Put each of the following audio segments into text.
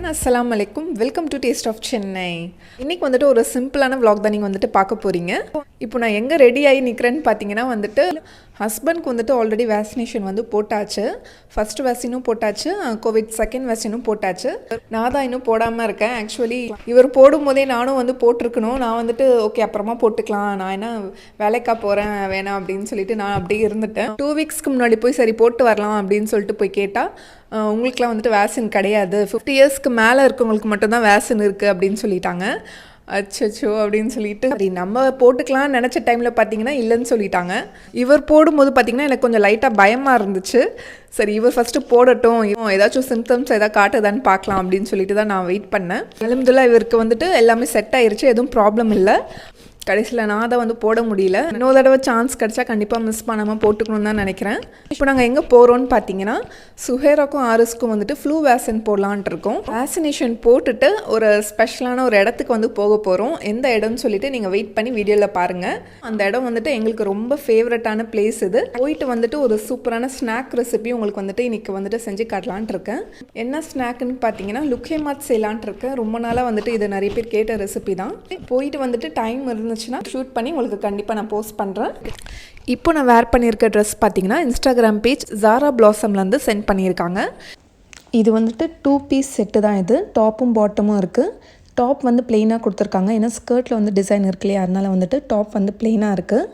Assalamu alaikum. Welcome to Taste of Chennai. இன்னைக்கு வந்துட்டு ஒரு சிம்பிளான vlog தான் நீங்க வந்துட்டு பார்க்க போறீங்க. இப்போ நான் எங்க ரெடி ஆகி நிக்கிறேன்னு பாத்தீங்கன்னா வந்துட்டு ஹஸ்பண்ட்க்கு வந்துட்டு ஆல்ரெடி வேக்சினேஷன் வந்து போட்டாச்சு. ஃபர்ஸ்ட் வேக்சினும் போட்டாச்சு, கோவிட் செகண்ட் வேக்சினும் போட்டாச்சு. நான் தான் இன்னும் போடாம இருக்கேன். ஆக்சுவலி இவர் போடும்போதே நானும் வந்து போட்டிருக்கணும். நான் வந்துட்டு ஓகே அப்புறமா போட்டுக்கலாம், நான் என்ன வேலைக்கா போறேன் வேணாம் அப்படின்னு சொல்லிட்டு நான் அப்படியே இருந்துட்டேன். 2 வீக்ஸ்க்கு முன்னாடி போய் சரி போட்டு வரலாம் அப்படின்னு சொல்லிட்டு போய் கேட்டால் உங்களுக்குலாம் வந்துட்டு வேக்சின் கிடையாது, 50 இயர்ஸ்க்கு மேலே இருக்கவங்களுக்கு மட்டும்தான் வேக்சின் இருக்குது அப்படின்னு சொல்லிட்டாங்க. அச்சோ அப்படின்னு சொல்லிட்டு சரி நம்ம போட்டுக்கலாம்னு நினச்ச டைமில் பார்த்தீங்கன்னா இல்லைன்னு சொல்லிட்டாங்க. இவர் போடும்போது பார்த்தீங்கன்னா எனக்கு கொஞ்சம் லைட்டாக பயமாக இருந்துச்சு. சரி இவர் ஃபஸ்ட்டு போடட்டும், ஏதாச்சும் சிம்டம்ஸ் எதாவது காட்டுதான்னு பார்க்கலாம் அப்படின்னு சொல்லிட்டு தான் நான் வெயிட் பண்ணேன். அல்ஹம்துலில்லாஹ் இவருக்கு வந்துட்டு எல்லாமே செட் ஆயிருச்சு, எதுவும் ப்ராப்ளம் இல்லை. கடைசியில் நான் அதை வந்து போட முடியல. இன்னொரு தடவை சான்ஸ் கிடச்சா கண்டிப்பாக மிஸ் பண்ணாமல் போட்டுக்கணும்னு தான் நினைக்கிறேன். இப்போ நாங்கள் எங்கே போகிறோன்னு பார்த்தீங்கன்னா சுஹேராக்கும் ஆரிஸ்க்கும் வந்துட்டு ஃப்ளூ வேக்சின் போடலான்ட்டு இருக்கோம். வேக்சினேஷன் போட்டுட்டு ஒரு ஸ்பெஷலான ஒரு இடத்துக்கு வந்து போக போகிறோம். எந்த இடம்னு சொல்லிட்டு நீங்கள் வெயிட் பண்ணி வீடியோவில் பாருங்கள். அந்த இடம் வந்துட்டு எங்களுக்கு ரொம்ப ஃபேவரட்டான பிளேஸ். இது போயிட்டு வந்துட்டு ஒரு சூப்பரான ஸ்நாக் ரெசிபி உங்களுக்கு வந்துட்டு இன்றைக்கி வந்துட்டு செஞ்சு காட்டலான்ட்டு இருக்கேன். என்ன ஸ்நாக்குன்னு பார்த்தீங்கன்னா லுக்கைமாத் செய்யலான்ட்டு இருக்கேன். ரொம்ப நாளாக வந்துட்டு இது நிறைய பேர் கேட்ட ரெசிபி தான். போயிட்டு வந்துட்டு டைம் இருந்துச்சுன்னா ஷூட் பண்ணி உங்களுக்கு கண்டிப்பாக நான் போஸ்ட் பண்ணுறேன். இப்போ நான் வேர் பண்ணியிருக்க ட்ரெஸ் பார்த்தீங்கன்னா இன்ஸ்டாகிராம் பேஜ் ஜாரா பிளாசம்லேருந்து சென்ட் பண்ணியிருக்காங்க. இது வந்துட்டு 2 பீஸ் செட்டு தான். இது டாப்பும் பாட்டமும் இருக்குது. டாப் வந்து பிளெயினாக கொடுத்துருக்காங்க, ஏன்னா ஸ்கர்ட்டில் வந்து டிசைன் இருக்கு இல்லையா, அதனால் வந்துட்டு டாப் வந்து பிளெயினாக இருக்குது.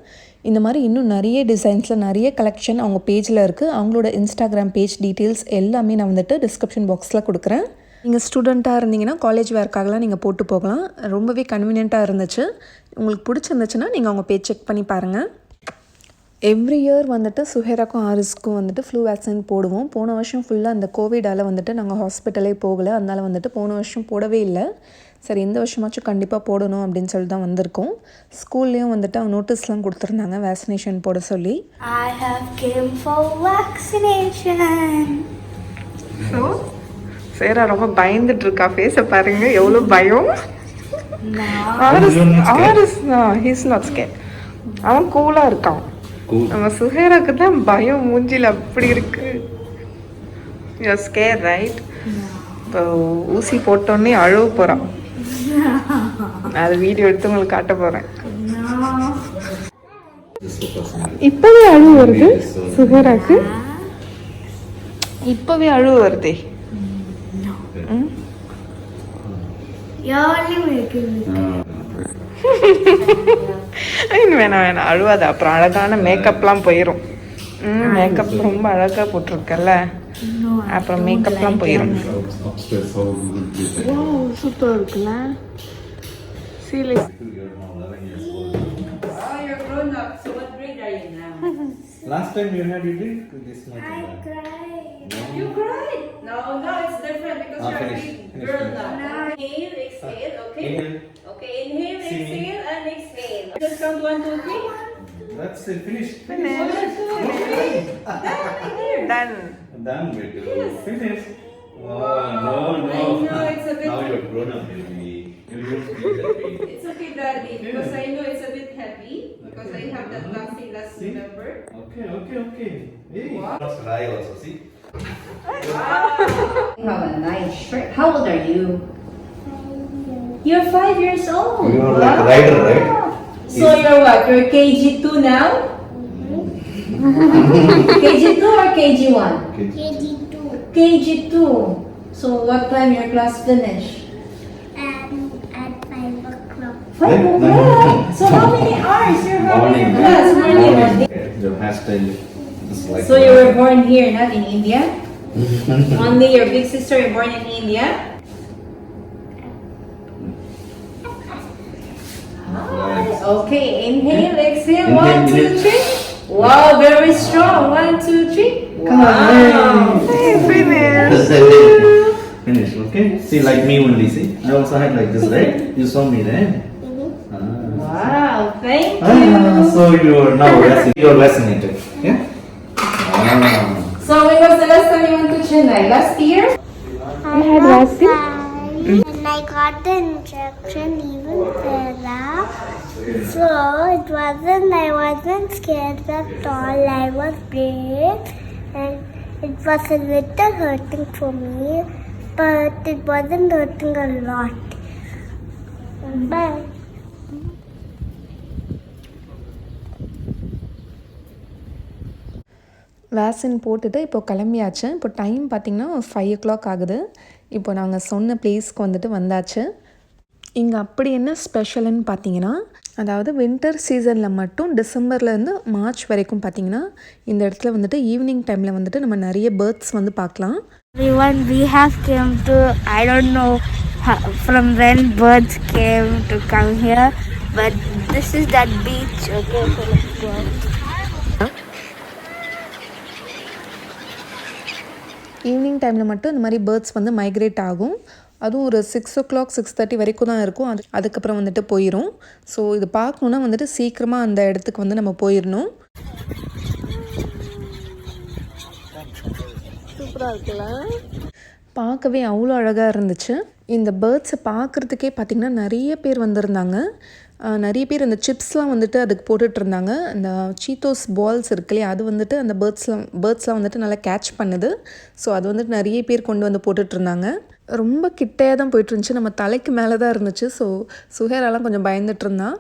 இந்த மாதிரி இன்னும் நிறைய டிசைன்ஸில் நிறைய கலெக்ஷன் அவங்க பேஜில் இருக்குது. அவங்களோட இன்ஸ்டாகிராம் பேஜ் டீட்டெயில்ஸ் எல்லாமே நான் வந்துட்டு டிஸ்கிரிப்ஷன் பாக்ஸில் கொடுக்குறேன். நீங்கள் ஸ்டூடெண்ட்டாக இருந்தீங்கன்னா காலேஜ் வேர்க்காகலாம் நீங்கள் போட்டு போகலாம். ரொம்பவே கன்வீனியண்ட்டாக இருந்துச்சு. உங்களுக்கு பிடிச்சிருந்துச்சுன்னா நீங்கள் அவங்க பேஜ் செக் பண்ணி பாருங்கள். எவ்ரி இயர் வந்துட்டு சுஹேராக்கும் ஆரிஸ்க்கும் வந்துட்டு ஃப்ளூ வேக்சின் போடுவோம். போன வருஷம் ஃபுல்லாக அந்த கோவிடால் வந்துட்டு நாங்கள் ஹாஸ்பிட்டலே போகலை, அதனால் வந்துட்டு போன வருஷம் போடவே இல்லை. சரி இந்த வருஷமாச்சும் கண்டிப்பாக போடணும் அப்படின்னு சொல்லிட்டு தான் வந்திருக்கோம். ஸ்கூல்லேயும் வந்துட்டு அவங்க நோட்டீஸ்லாம் கொடுத்துருந்தாங்க வேக்சினேஷன் போட சொல்லி. I have came for vaccination. So சேரா ரொம்ப பயந்துட்டு இருக்கா, ஃபேஸை பாருங்க எவ்வளோ பயம். ஹீஸ் நாட் ஸ்கேர்ட், அவன் கூலாக இருக்கான். நம்ம சுஹேராக்கு தான் பயம், மூஞ்சில் அப்படி இருக்கு. You scare right? இப்போ ஊசி போட்டோன்னே அழுவ போகிறான். அது வீடியோ எடுத்து உங்களுக்கு காட்ட போகிறேன். இப்போவே அழுவு வருது சுஹேராக்கு, இப்போவே அழுவு வருதே. வேணாம் அழுவாது, அப்புறம் அழகான மேக்கப்லாம் போயிடும். மேக்கப் ரொம்ப அழகாக போட்டிருக்கல, அப்புறம் மேக்கப்லாம் போயிடும். சூப்பர் இருக்குல்ல. Serious Last time you had you did this much. I cried. You cried? No, it's different because you're a big girl now. Inhale, exhale, okay? Inhale. Okay, inhale, exhale, and exhale. Just count 1, 2, 3. That's it. Finish. 1, 2, 3. done. Done with you. Yes. Finish. Wow. No. I know it's a bit. Now you're grown up, baby. You don't feel happy. It's okay, Daddy, because I know it's a bit heavy because I have that vaccine last November. Okay. Hey. What? That's right also, see? You have a nice shirt. How old are you? You're 5 years old. You are like a rider, right? So you're what? You're KG2 now? KG2 or KG1? KG2 KG2. So what time your class finish? at 5 o'clock. 5 o'clock. So how many hours you're having your class? Morning. Your hairstyle is like. So you were born here, not in India? Only your big sister was born in India? Nice. Okay, inhale, exhale, Inhale, 1, 2, inhale. 3. Wow, very strong. 1, 2, 3. Wow. Finish, okay? See, like me only, see? I also had like this, right? You saw me, right? Wow, thank you. So you are now vaccinated, yeah? So when was the last time you went to Chennai? Last year? I had vaccine. And I got the injection even there. So I wasn't scared at all. I was brave and it was a little hurting for me. but it wasn't hurting a lot. Bye. Vaccine போட்டுட்டு இப்போ கிளம்பியாச்சு. இப்போ time பார்த்திங்கன்னா 5 o'clock ஆகுது. இப்போ நாங்கள் சொன்ன பிளேஸ்க்கு வந்துட்டு வந்தாச்சு. இங்கே அப்படி என்ன ஸ்பெஷல்னு பார்த்தீங்கன்னா, அதாவது வின்டர் சீசனில் மட்டும் டிசம்பர்லேருந்து மார்ச் வரைக்கும் பார்த்திங்கன்னா இந்த இடத்துல வந்துட்டு ஈவினிங் டைமில் வந்துட்டு நம்ம நிறைய பேர்ட்ஸ் வந்து பார்க்கலாம். Everyone, we have came to, I don't know from when birds came to come here, but this is that beach. Okay, so let's go. Evening டைமில் மட்டும் இந்த மாதிரி பேர்ட்ஸ் வந்து மைக்ரேட் ஆகும். அதுவும் ஒரு 6 o'clock 6:30 வரைக்கும் தான் இருக்கும். அதுக்கப்புறம் வந்துட்டு போயிடும். ஸோ இது பார்க்கணுன்னா வந்துட்டு சீக்கிரமாக அந்த இடத்துக்கு வந்து நம்ம போயிடணும். சூப்பராக இருக்குல்ல, பார்க்கவே அவ்வளோ அழகாக இருந்துச்சு. இந்த பேர்ட்ஸை பார்க்குறதுக்கே பார்த்திங்கன்னா நிறைய பேர் வந்திருந்தாங்க. நிறைய பேர் இந்த சிப்ஸ்லாம் வந்துட்டு அதுக்கு போட்டுட்ருந்தாங்க. இந்த சீத்தோஸ் பால்ஸ் இருக்கு இல்லையா, அது வந்துட்டு அந்த பேர்ட்ஸ்லாம் வந்துட்டு நல்லா கேட்ச் பண்ணுது. ஸோ அது வந்துட்டு நிறைய பேர் கொண்டு வந்து போட்டுட்ருந்தாங்க. ரொம்ப கிட்டையாக தான் போயிட்டுருந்துச்சு, நம்ம தலைக்கு மேலே தான் இருந்துச்சு. ஸோ சுஹேராலாம் கொஞ்சம் பயந்துட்டு இருந்தான்.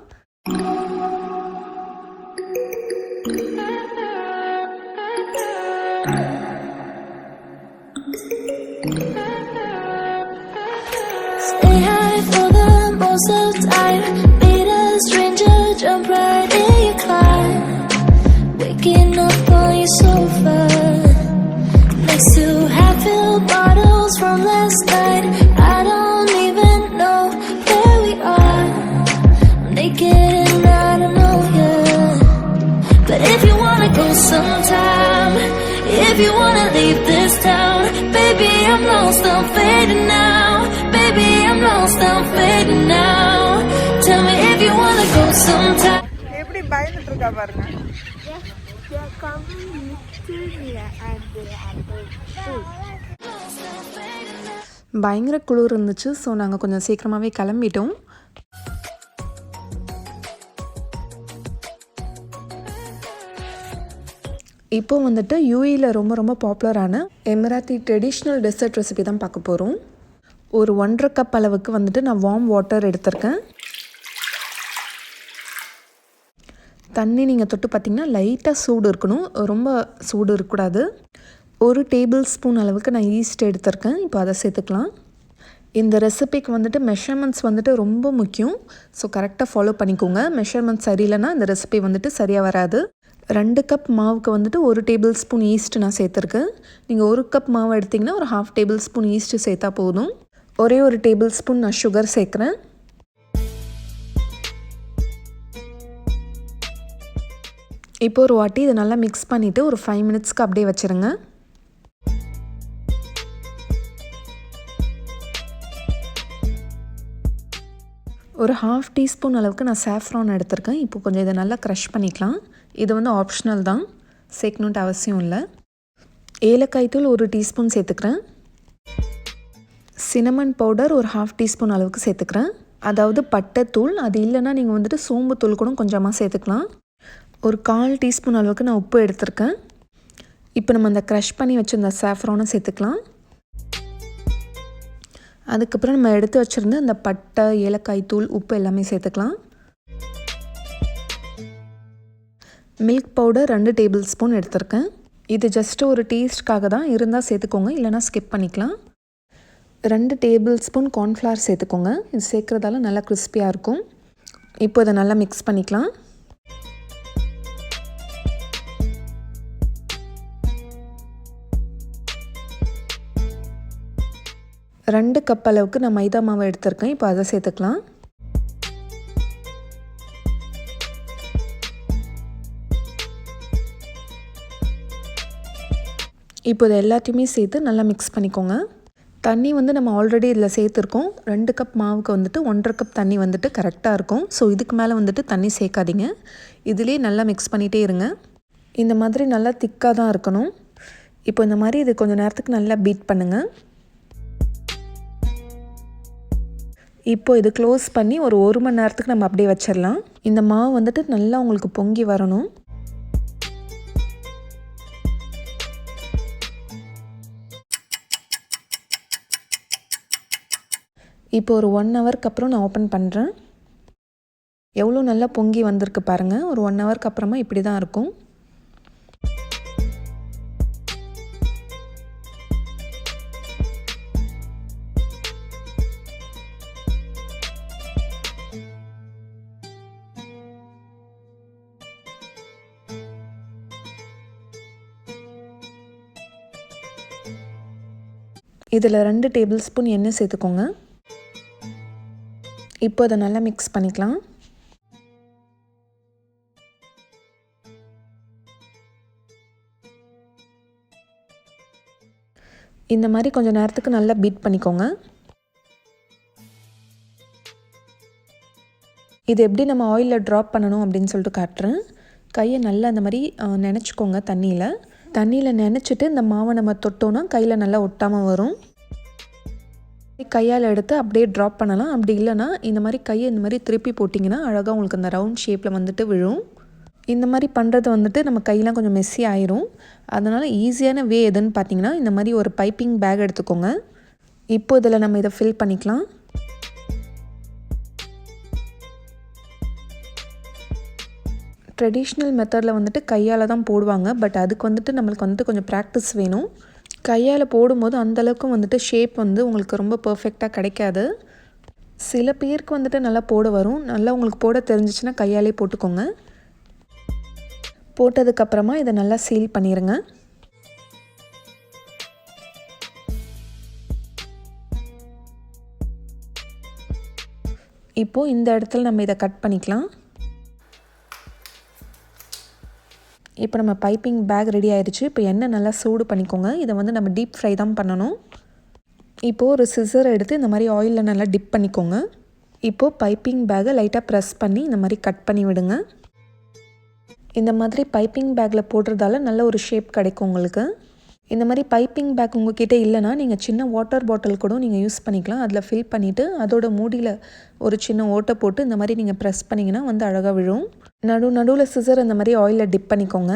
Stay high for the most of time. Meet a stranger, jump right in your car. Waking up on your sofa next to half-filled bottles from last night. I don't even know where we are. I'm naked and I don't know you. But if you wanna go sometime, if you wanna leave this town, baby, I'm lost, I'm fading now. Baby, I'm lost, I'm fading now. Tell me if you wanna go sometime. எப்படி பயந்துட்டு இருக்கா பாருங்க. Yes, they're coming to here and they are going to. பயங்கர குளிர் இருந்துச்சு. So நாங்கள் கொஞ்சம் சீக்கிரமாகவே கிளம்பிட்டோம். இப்போ வந்துட்டு யூஏயில் ரொம்ப ரொம்ப பாப்புலரான எமிராத்தி ட்ரெடிஷ்னல் டெசர்ட் ரெசிபி தான் பார்க்க போகிறோம். ஒரு 1.5 கப் அளவுக்கு வந்துட்டு நான் வார்ம் வாட்டர் எடுத்திருக்கேன். தண்ணி நீங்கள் தொட்டு பார்த்திங்கன்னா லைட்டாக சூடு இருக்கணும், ரொம்ப சூடு இருக்கக்கூடாது. 1 டேபிள் ஸ்பூன் அளவுக்கு நான் ஈஸ்ட் எடுத்திருக்கேன். இப்போ அதை சேர்த்துக்கலாம். இந்த ரெசிபிக்கு வந்துட்டு மெஷர்மெண்ட்ஸ் வந்துட்டு ரொம்ப முக்கியம். ஸோ கரெக்டாக ஃபாலோ பண்ணிக்கோங்க. மெஷர்மெண்ட்ஸ் சரியில்லைன்னா இந்த ரெசிபி வந்துட்டு சரியாக வராது. 2 கப் மாவுக்கு வந்துட்டு 1 டேபிள் ஸ்பூன் ஈஸ்ட் நான் சேர்த்துருக்கேன். நீங்கள் 1 கப் மாவு எடுத்திங்கன்னா ஒரு 1/2 டேபிள் ஸ்பூன் ஈஸ்ட்டு சேர்த்தா போதும். ஒரே 1 டேபிள் ஸ்பூன் நான் சுகர் சேர்க்குறேன். இப்போ ஒரு வாட்டி இதை நல்லா மிக்ஸ் பண்ணிவிட்டு ஒரு 5 மினிட்ஸ்க்கு அப்படியே வச்சுருங்க. ஒரு 1/2 டீஸ்பூன் அளவுக்கு நான் சாஃப்ரான் எடுத்திருக்கேன். இப்போ கொஞ்சம் இதை நல்லா க்ரஷ் பண்ணிக்கலாம். இது வந்து ஆப்ஷனல் தான், சேர்க்கணுன்ட்டு அவசியம் இல்லை. ஏலக்காய் தூள் 1 டீஸ்பூன் சேர்த்துக்கிறேன். சினமன் பவுடர் ஒரு 1/2 டீஸ்பூன் அளவுக்கு சேர்த்துக்கிறேன். அதாவது பட்டைத்தூள். அது இல்லைன்னா நீங்கள் வந்துட்டு சோம்பு தூள் கூட கொஞ்சமாக சேர்த்துக்கலாம். ஒரு 1/4 டீஸ்பூன் அளவுக்கு நான் உப்பு எடுத்திருக்கேன். இப்போ நம்ம அந்த க்ரஷ் பண்ணி வச்சுருந்த சாஃப்ரானை சேர்த்துக்கலாம். அதுக்கப்புறம் நம்ம எடுத்து வச்சுருந்த அந்த பட்டை, ஏலக்காய் தூள், உப்பு எல்லாமே சேர்த்துக்கலாம். மில்க் பவுடர் 2 டேபிள் ஸ்பூன் எடுத்திருக்கேன். இது ஜஸ்ட்டு ஒரு டேஸ்ட்காக தான், இருந்தால் சேர்த்துக்கோங்க, இல்லைனா ஸ்கிப் பண்ணிக்கலாம். 2 டேபிள் ஸ்பூன் கார்ன்ஃப்ளவர் சேர்த்துக்கோங்க. இது சேர்க்குறதால நல்லா கிறிஸ்பியாக இருக்கும். இப்போ இதை நல்லா மிக்ஸ் பண்ணிக்கலாம். 2 கப் அளவுக்கு நான் மைதா மாவு எடுத்திருக்கேன். இப்போ அதை சேர்த்துக்கலாம். இப்போ இது எல்லாத்தையுமே சேர்த்து நல்லா மிக்ஸ் பண்ணிக்கோங்க. தண்ணி வந்து நம்ம ஆல்ரெடி இதில் சேர்த்துருக்கோம். 2 கப் மாவுக்கு வந்துட்டு 1.5 கப் தண்ணி வந்துட்டு கரெக்டாக இருக்கும். ஸோ இதுக்கு மேலே வந்துட்டு தண்ணி சேர்க்காதீங்க. இதிலே நல்லா மிக்ஸ் பண்ணிகிட்டே இருங்க. இந்த மாதிரி நல்லா திக்காக தான் இருக்கணும். இப்போ இந்த மாதிரி இது கொஞ்சம் நேரத்துக்கு நல்லா பீட் பண்ணுங்கள். இப்போ இது க்ளோஸ் பண்ணி ஒரு 1 மணி நேரத்துக்கு நம்ம அப்படியே வச்சிடலாம். இந்த மாவு வந்துட்டு நல்லா உங்களுக்கு பொங்கி வரணும். இப்போ ஒரு 1 ஹவருக்கு அப்புறம் நான் ஓப்பன் பண்ணுறேன். எவ்வளோ நல்லா பொங்கி வந்திருக்கு பாருங்கள். ஒரு 1 ஹவருக்கு அப்புறமா இப்படி தான் இருக்கும். இதில் 2 டேபிள் ஸ்பூன் எண்ணெய் சேர்த்துக்கோங்க. இப்போ அதை நல்லா மிக்ஸ் பண்ணிக்கலாம். இந்த மாதிரி கொஞ்சம் நேரத்துக்கு நல்லா பீட் பண்ணிக்கோங்க. இது எப்படி நம்ம ஆயிலில் ட்ராப் பண்ணணும் அப்படின்னு சொல்லிட்டு காட்டுறேன். கையை நல்லா அந்த மாதிரி நினச்சிக்கோங்க. தண்ணியில் நினச்சிட்டு இந்த மாவை நம்ம தொட்டோன்னா கையில் நல்லா ஒட்டாமல் வரும். கையால் எடுத்து அப்படியே ட்ராப் பண்ணலாம். அப்படி இல்லைனா இந்த மாதிரி கையை இந்த மாதிரி திருப்பி போட்டிங்கன்னா அழகாக உங்களுக்கு அந்த ரவுண்ட் ஷேப்பில் வந்துட்டு விழும். இந்த மாதிரி பண்ணுறது வந்துட்டு நம்ம கையெலாம் கொஞ்சம் மெஸ்ஸி ஆயிரும். அதனால் ஈஸியான வே எதுன்னு பார்த்தீங்கன்னா இந்த மாதிரி ஒரு பைப்பிங் பேக் எடுத்துக்கோங்க. இப்போ இதில் நம்ம இதை ஃபில் பண்ணிக்கலாம். ட்ரெடிஷ்னல் மெத்தடில் வந்துட்டு கையால் தான் போடுவாங்க. பட் அதுக்கு வந்துட்டு நம்மளுக்கு வந்துட்டு கொஞ்சம் ப்ராக்டிஸ் வேணும். கையால் போடும்போது அந்தளவுக்கு வந்துட்டு ஷேப் வந்து உங்களுக்கு ரொம்ப பர்ஃபெக்டாக கிடைக்காது. சில பேருக்கு வந்துட்டு நல்லா போட வரும். நல்லா உங்களுக்கு போட தெரிஞ்சிச்சுன்னா கையாலே போட்டுக்கோங்க. போட்டதுக்கப்புறமா இதை நல்லா சீல் பண்ணிடுங்க. இப்போது இந்த இடத்துல நம்ம இதை கட் பண்ணிக்கலாம். இப்போ நம்ம பைப்பிங் பேக் ரெடி ஆயிடுச்சு. இப்போ எண்ணெய் நல்லா சூடு பண்ணிக்கோங்க. இதை வந்து நம்ம டீப் ஃப்ரை தான் பண்ணணும். இப்போது ஒரு சிசர் எடுத்து இந்த மாதிரி ஆயிலில் நல்லா டிப் பண்ணிக்கோங்க. இப்போது பைப்பிங் பேக்கை லைட்டாக ப்ரெஸ் பண்ணி இந்த மாதிரி கட் பண்ணி விடுங்க. இந்த மாதிரி பைப்பிங் பேக்கில் போடுறதால நல்ல ஒரு ஷேப் கிடைக்கும் உங்களுக்கு. இந்த மாதிரி பைப்பிங் பேக் உங்கள்கிட்ட இல்லைனா நீங்கள் சின்ன வாட்டர் பாட்டில் கூட நீங்கள் யூஸ் பண்ணிக்கலாம். அதில் ஃபில் பண்ணிவிட்டு அதோட மூடியில் ஒரு சின்ன ஓட்டை போட்டு இந்த மாதிரி நீங்கள் ப்ரெஸ் பண்ணிங்கன்னா வந்து அழகாக விழும். நடுவில் சிசர் இந்த மாதிரி ஆயிலில் டிப் பண்ணிக்கோங்க.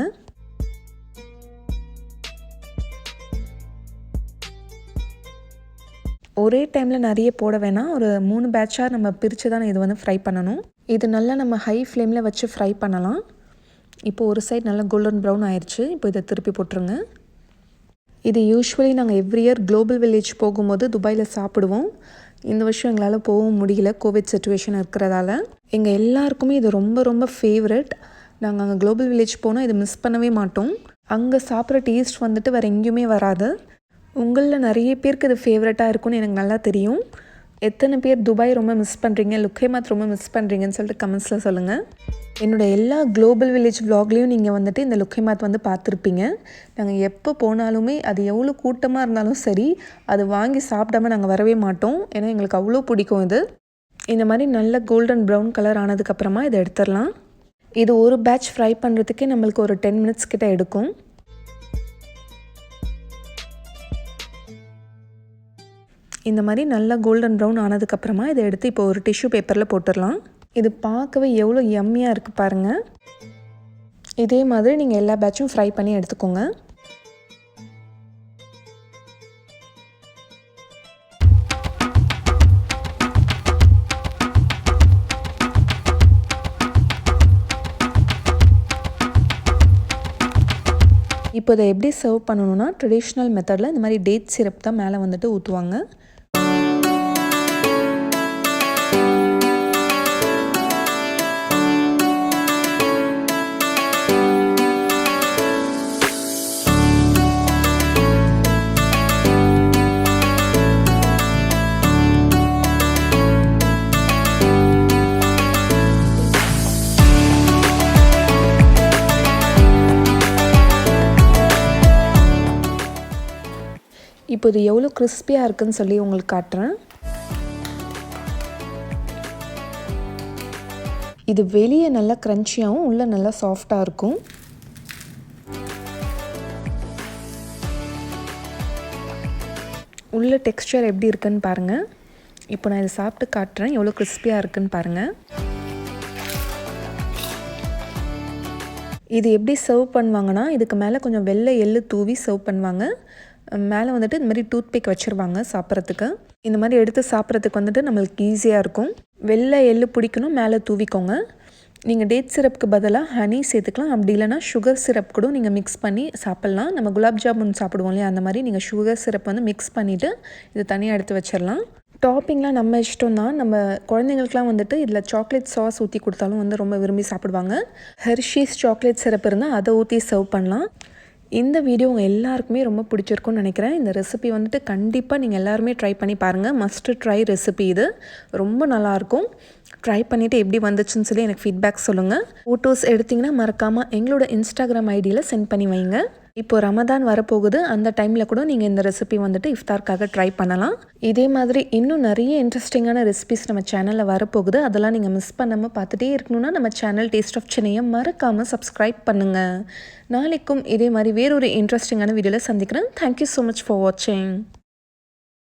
ஒரே டைமில் நிறைய போட வேணாம். ஒரு 3 பேட்சாக நம்ம பிரித்து தான் இது வந்து ஃப்ரை பண்ணணும். இது நல்லா நம்ம ஹை ஃப்ளேமில் வச்சு ஃப்ரை பண்ணலாம். இப்போது ஒரு சைடு நல்லா கோல்டன் ப்ரௌன் ஆயிடுச்சு. இப்போ இதை திருப்பி போட்டுருங்க. இது யூஸ்வலி நாங்கள் எவ்ரி இயர் குளோபல் வில்லேஜ் போகும்போது துபாயில் சாப்பிடுவோம். இந்த வருஷம் எங்களால் போகவும் முடியல, கோவிட் சிச்சுவேஷன் இருக்கிறதால. எங்கள் எல்லாருக்குமே இது ரொம்ப ரொம்ப ஃபேவரட். நாங்கள் அங்கே குளோபல் வில்லேஜ் போனால் இது மிஸ் பண்ணவே மாட்டோம். அங்கே சாப்பிட்ற டேஸ்ட் வந்துட்டு வேறு எங்கேயுமே வராது. உங்களில் நிறைய பேருக்கு இது ஃபேவரட்டாக இருக்கும்னு எனக்கு நல்லா தெரியும். எத்தனை பேர் துபாய் ரொம்ப மிஸ் பண்ணுறீங்க, லுக்கைமாத் ரொம்ப மிஸ் பண்ணுறீங்கன்னு சொல்லிட்டு கமெண்ட்ஸில் சொல்லுங்கள். என்னோடய எல்லா குளோபல் வில்லேஜ் vlogலையும் நீங்கள் வந்துட்டு இந்த லுக்கைமாத் வந்து பார்த்துருப்பீங்க. நாங்கள் எப்போ போனாலுமே அது எவ்வளோ கூட்டமாக இருந்தாலும் சரி, அது வாங்கி சாப்பிடாம நாங்கள் வரவே மாட்டோம். ஏன்னா எங்களுக்கு அவ்வளோ பிடிக்கும் இது. இந்த மாதிரி நல்ல கோல்டன் ப்ரௌன் கலர் ஆனதுக்கப்புறமா இதை எடுத்துடலாம். இது ஒரு பேட்ச் ஃப்ரை பண்ணுறதுக்கே நம்மளுக்கு ஒரு 10 மினிட்ஸ் கிட்ட எடுக்கும். இந்த மாதிரி நல்லா கோல்டன் ப்ரௌன் ஆனதுக்கப்புறமா இதை எடுத்து இப்போ ஒரு டிஷ்யூ பேப்பரில் போட்டுடலாம். இது பார்க்கவே எவ்வளோ யம்மியாக இருக்குது பாருங்கள். இதே மாதிரி நீங்கள் எல்லா பேட்சும் ஃப்ரை பண்ணி எடுத்துக்கோங்க. இப்போ இதை எப்படி சர்வ் பண்ணணும்னா ட்ரெடிஷ்னல் மெத்தடில் இந்த மாதிரி டேட் சிரப் தான் மேலே வந்துட்டு ஊற்றுவாங்க. இப்போ இது எவ்வளோ கிறிஸ்பியாக இருக்குன்னு சொல்லி உங்களுக்கு காட்டுறேன். இது வெளியே நல்லா க்ரன்ச்சியாகவும் உள்ளே நல்லா சாஃப்டாக இருக்கும். உள்ள டெக்ஸ்சர் எப்படி இருக்குன்னு பாருங்கள். இப்போ நான் இதை சாப்பிட்டு காட்டுறேன் எவ்வளோ கிறிஸ்பியாக இருக்குன்னு பாருங்கள். இது எப்படி சர்வ் பண்ணுவாங்கன்னா இதுக்கு மேலே கொஞ்சம் வெள்ளை எள்ளு தூவி சர்வ் பண்ணுவாங்க. மேலே வந்துட்டு இந்த மாதிரி டூத் பிக் வச்சுருவாங்க சாப்பிட்றதுக்கு. இந்த மாதிரி எடுத்து சாப்பிட்றதுக்கு வந்துட்டு நம்மளுக்கு ஈஸியாக இருக்கும். வெள்ளை எள்ளு பிடிக்கணும், மேலே தூவிக்கோங்க. நீங்கள் டேட் சிரப்புக்கு பதிலாக ஹனி சேர்த்துக்கலாம். அப்படி இல்லைனா சுகர் சிரப் கூட நீங்கள் மிக்ஸ் பண்ணி சாப்பிட்லாம். நம்ம குலாப் ஜாமுன் சாப்பிடுவோம் இல்லையா, அந்த மாதிரி நீங்கள் சுகர் சிரப் வந்து மிக்ஸ் பண்ணிவிட்டு இது தனியாக எடுத்து வச்சிடலாம். டாப்பிங்லாம் நம்ம இஷ்டம் தான். நம்ம குழந்தைங்களுக்குலாம் வந்துட்டு இதில் சாக்லேட் சாஸ் ஊற்றி கொடுத்தாலும் வந்து ரொம்ப விரும்பி சாப்பிடுவாங்க. ஹெர்ஷீஸ் சாக்லேட் சிரப் இருந்தால் அதை ஊற்றி சர்வ் பண்ணலாம். இந்த வீடியோ உங்கள் எல்லாருக்குமே ரொம்ப பிடிச்சிருக்குன்னு நினைக்கிறேன். இந்த ரெசிபி வந்துட்டு கண்டிப்பாக நீங்கள் எல்லாருமே ட்ரை பண்ணி பாருங்கள். மஸ்ட் ட்ரை ரெசிபி இது. ரொம்ப நல்லாயிருக்கும். ட்ரை பண்ணிவிட்டு எப்படி வந்துச்சுன்னு சொல்லி எனக்கு ஃபீட்பேக் சொல்லுங்கள். ஃபோட்டோஸ் எடுத்திங்கன்னா மறக்காமல் எங்களோட இன்ஸ்டாகிராம் ஐடியில் சென்ட் பண்ணி வைங்க. இப்போது ரமதான் வரப்போகுது. அந்த டைமில் கூட நீங்கள் இந்த ரெசிபி வந்துட்டு இஃப்தார்க்காக ட்ரை பண்ணலாம். இதே மாதிரி இன்னும் நிறைய இன்ட்ரெஸ்டிங்கான ரெசிபிஸ் நம்ம சேனலில் வரப்போகுது. அதெல்லாம் நீங்கள் மிஸ் பண்ணாமல் பார்த்துட்டே இருக்கணும்னா நம்ம சேனல் டேஸ்ட் ஆஃப் சென்னையை மறக்காமல் சப்ஸ்கிரைப் பண்ணுங்கள். நாளைக்கும் இதே மாதிரி வேறொரு இன்ட்ரெஸ்டிங்கான வீடியோவில் சந்திக்கிறேன். தேங்க்யூ ஸோ மச் ஃபார் வாட்சிங்.